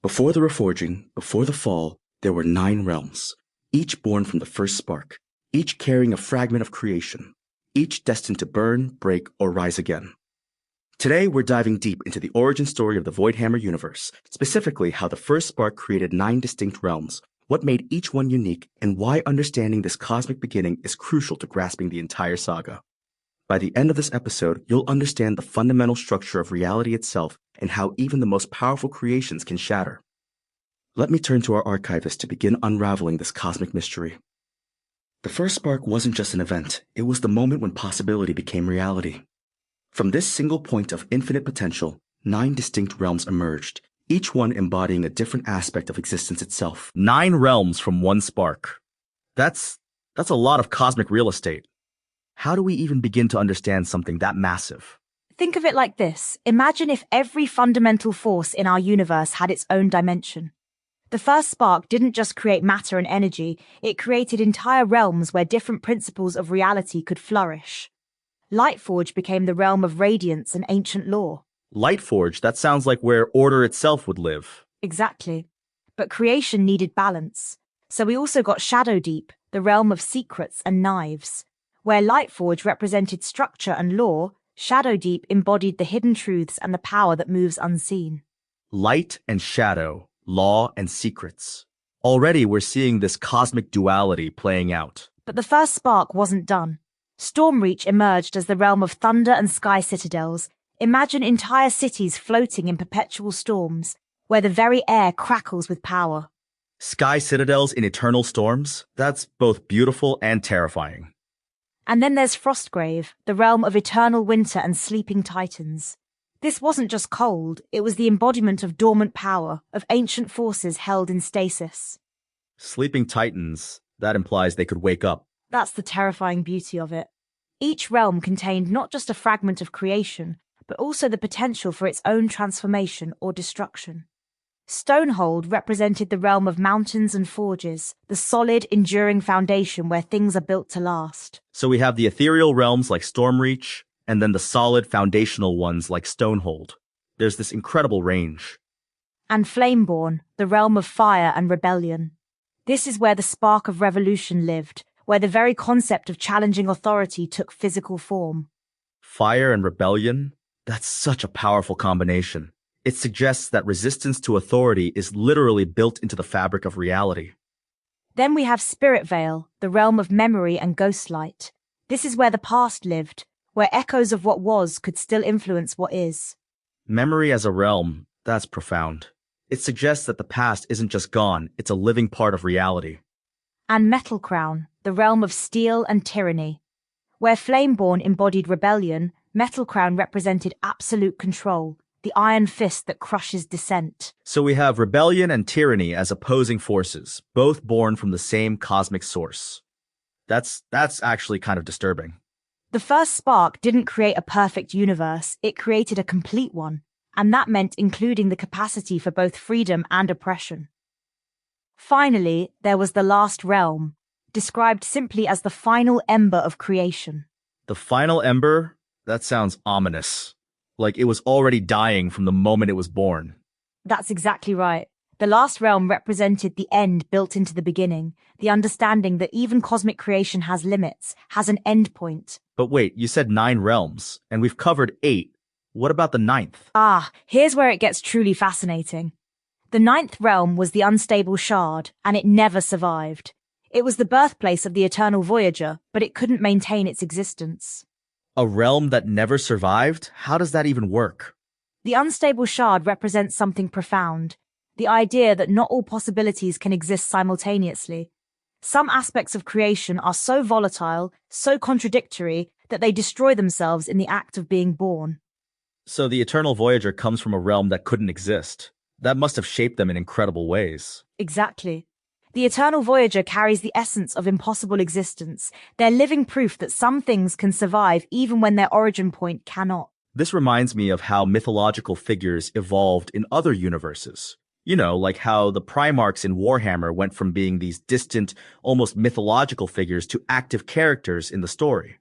Before the reforging, before the fall, there were 9 realms, each born from the first spark, each carrying a fragment of creation, each destined to burn, break, or rise again. Today, we're diving deep into the origin story of the Voidhammer universe, specifically how the first spark created 9 distinct realms, what made each one unique, and why understanding this cosmic beginning is crucial to grasping the entire saga. By the end of this episode, you'll understand the fundamental structure of reality itself and how even the most powerful creations can shatter. Let me turn to our archivist to begin unraveling this cosmic mystery. The first spark wasn't just an event, it was the moment when possibility became reality. From this single point of infinite potential, 9 distinct realms emerged, each one embodying a different aspect of existence itself. 9 realms from one spark. That's a lot of cosmic real estate. How do we even begin to understand something that massive? Think of it like this. Imagine if every fundamental force in our universe had its own dimension. The first spark didn't just create matter and energy, it created entire realms where different principles of reality could flourish. Lightforge became the realm of radiance and ancient law. Lightforge, that sounds like where order itself would live. Exactly. But creation needed balance. So we also got Shadowdeep, the realm of secrets and knives. Where Lightforge represented structure and law, Shadowdeep embodied the hidden truths and the power that moves unseen. Light and shadow, law and secrets. Already we're seeing this cosmic duality playing out. But the first spark wasn't done. Stormreach emerged as the realm of thunder and sky citadels. Imagine entire cities floating in perpetual storms, where the very air crackles with power. Sky citadels in eternal storms? That's both beautiful and terrifying. And then there's Frostgrave, the realm of eternal winter and sleeping titans. This wasn't just cold, it was the embodiment of dormant power, of ancient forces held in stasis. Sleeping titans, that implies they could wake up. That's the terrifying beauty of it. Each realm contained not just a fragment of creation, but also the potential for its own transformation or destruction. Stonehold represented the realm of mountains and forges, the solid, enduring foundation where things are built to last. So we have the ethereal realms like Stormreach, and then the solid, foundational ones like Stonehold. There's this incredible range. And Flameborn, the realm of fire and rebellion. This is where the spark of revolution lived, where the very concept of challenging authority took physical form. Fire and rebellion? That's such a powerful combination. It suggests that resistance to authority is literally built into the fabric of reality. Then we have Spirit Vale, the realm of memory and ghostlight. This is where the past lived, where echoes of what was could still influence what is. Memory as a realm, that's profound. It suggests that the past isn't just gone, it's a living part of reality. And Metal Crown, the realm of steel and tyranny. Where Flameborn embodied rebellion, Metal Crown represented absolute control, the iron fist that crushes dissent. So we have rebellion and tyranny as opposing forces, both born from the same cosmic source. That's actually kind of disturbing. The first spark didn't create a perfect universe, it created a complete one, and that meant including the capacity for both freedom and oppression. Finally, there was the last realm, described simply as the final ember of creation. The final ember? That sounds ominous. Like it was already dying from the moment it was born. That's exactly right. The last realm represented the end built into the beginning, the understanding that even cosmic creation has limits, has an end point. But wait, you said 9 realms, and we've covered 8. What about the 9th? Here's where it gets truly fascinating. The 9th realm was the unstable shard, and it never survived. It was the birthplace of the Eternal Voyager, but it couldn't maintain its existence. A realm that never survived? How does that even work? The unstable shard represents something profound. The idea that not all possibilities can exist simultaneously. Some aspects of creation are so volatile, so contradictory, that they destroy themselves in the act of being born. So the Eternal Voyager comes from a realm that couldn't exist. That must have shaped them in incredible ways. Exactly. The Eternal Voyager carries the essence of impossible existence. They're living proof that some things can survive even when their origin point cannot. This reminds me of how mythological figures evolved in other universes. You know, like how the Primarchs in Warhammer went from being these distant, almost mythological figures to active characters in the story.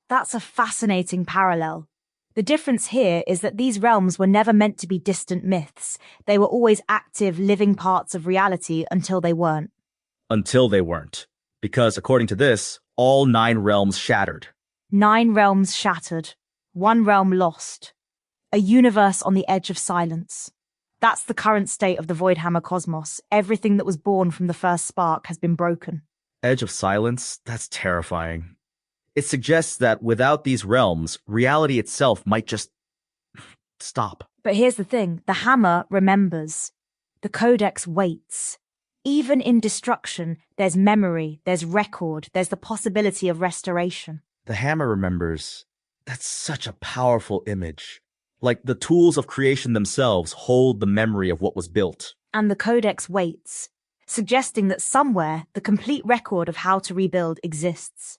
That's a fascinating parallel. The difference here is that these realms were never meant to be distant myths. They were always active, living parts of reality until they weren't. Until they weren't. Because according to this, all 9 realms shattered. 9 realms shattered. 1 realm lost. A universe on the edge of silence. That's the current state of the Voidhammer cosmos. Everything that was born from the first spark has been broken. Edge of silence? That's terrifying. It suggests that without these realms, reality itself might just stop. But here's the thing. The hammer remembers. The Codex waits. Even in destruction, there's memory, there's record, there's the possibility of restoration. The hammer remembers. That's such a powerful image. Like the tools of creation themselves hold the memory of what was built. And the Codex waits, suggesting that somewhere the complete record of how to rebuild exists.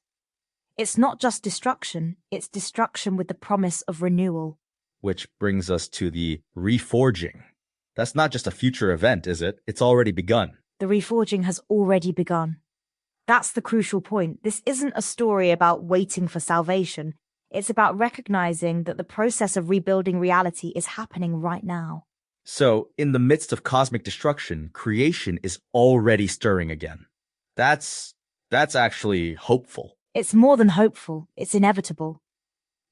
It's not just destruction, it's destruction with the promise of renewal. Which brings us to the reforging. That's not just a future event, is it? It's already begun. The reforging has already begun. That's the crucial point. This isn't a story about waiting for salvation. It's about recognizing that the process of rebuilding reality is happening right now. So, in the midst of cosmic destruction, creation is already stirring again. That's actually hopeful. It's more than hopeful. It's inevitable.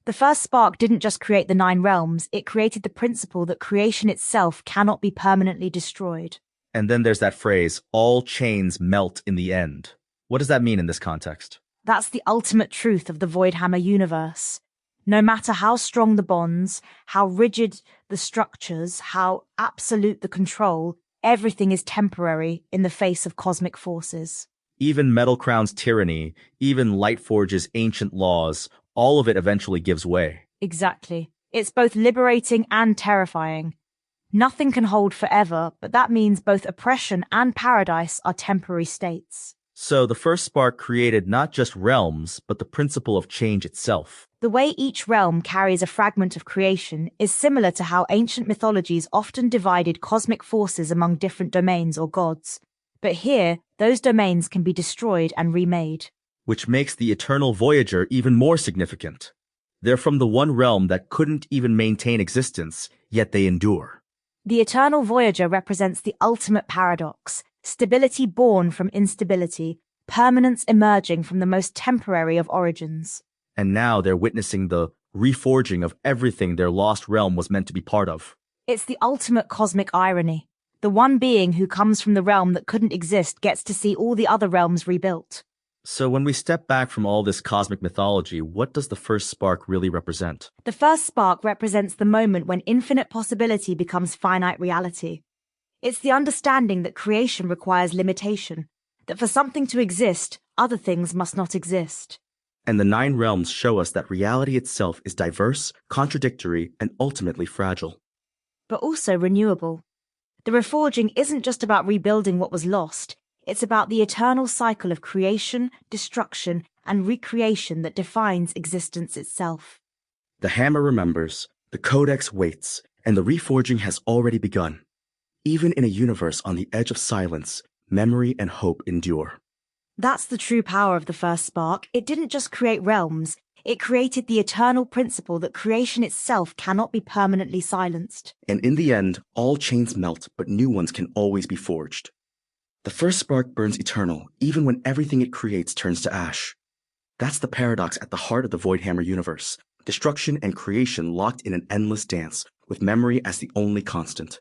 The first spark didn't just create the 9 realms, it created the principle that creation itself cannot be permanently destroyed. And then there's that phrase, all chains melt in the end. What does that mean in this context? That's the ultimate truth of the Voidhammer universe. No matter how strong the bonds, how rigid the structures, how absolute the control, everything is temporary in the face of cosmic forces. Even Metalcrown's tyranny, even Lightforge's ancient laws, all of it eventually gives way. Exactly. It's both liberating and terrifying. Nothing can hold forever, but that means both oppression and paradise are temporary states. So the first spark created not just realms, but the principle of change itself. The way each realm carries a fragment of creation is similar to how ancient mythologies often divided cosmic forces among different domains or gods. But here, those domains can be destroyed and remade. Which makes the Eternal Voyager even more significant. They're from the one realm that couldn't even maintain existence, yet they endure. The Eternal Voyager represents the ultimate paradox, stability born from instability, permanence emerging from the most temporary of origins. And now they're witnessing the reforging of everything their lost realm was meant to be part of. It's the ultimate cosmic irony. The one being who comes from the realm that couldn't exist gets to see all the other realms rebuilt. So when we step back from all this cosmic mythology, what does the first spark really represent? The first spark represents the moment when infinite possibility becomes finite reality. It's the understanding that creation requires limitation, that for something to exist, other things must not exist. And the 9 realms show us that reality itself is diverse, contradictory, and ultimately fragile. But also renewable. The reforging isn't just about rebuilding what was lost. It's about the eternal cycle of creation, destruction, and recreation that defines existence itself. The hammer remembers, the Codex waits, and the reforging has already begun. Even in a universe on the edge of silence, memory and hope endure. That's the true power of the first spark. It didn't just create realms. It created the eternal principle that creation itself cannot be permanently silenced. And in the end, all chains melt, but new ones can always be forged. The first spark burns eternal, even when everything it creates turns to ash. That's the paradox at the heart of the Voidhammer universe. Destruction and creation locked in an endless dance, with memory as the only constant.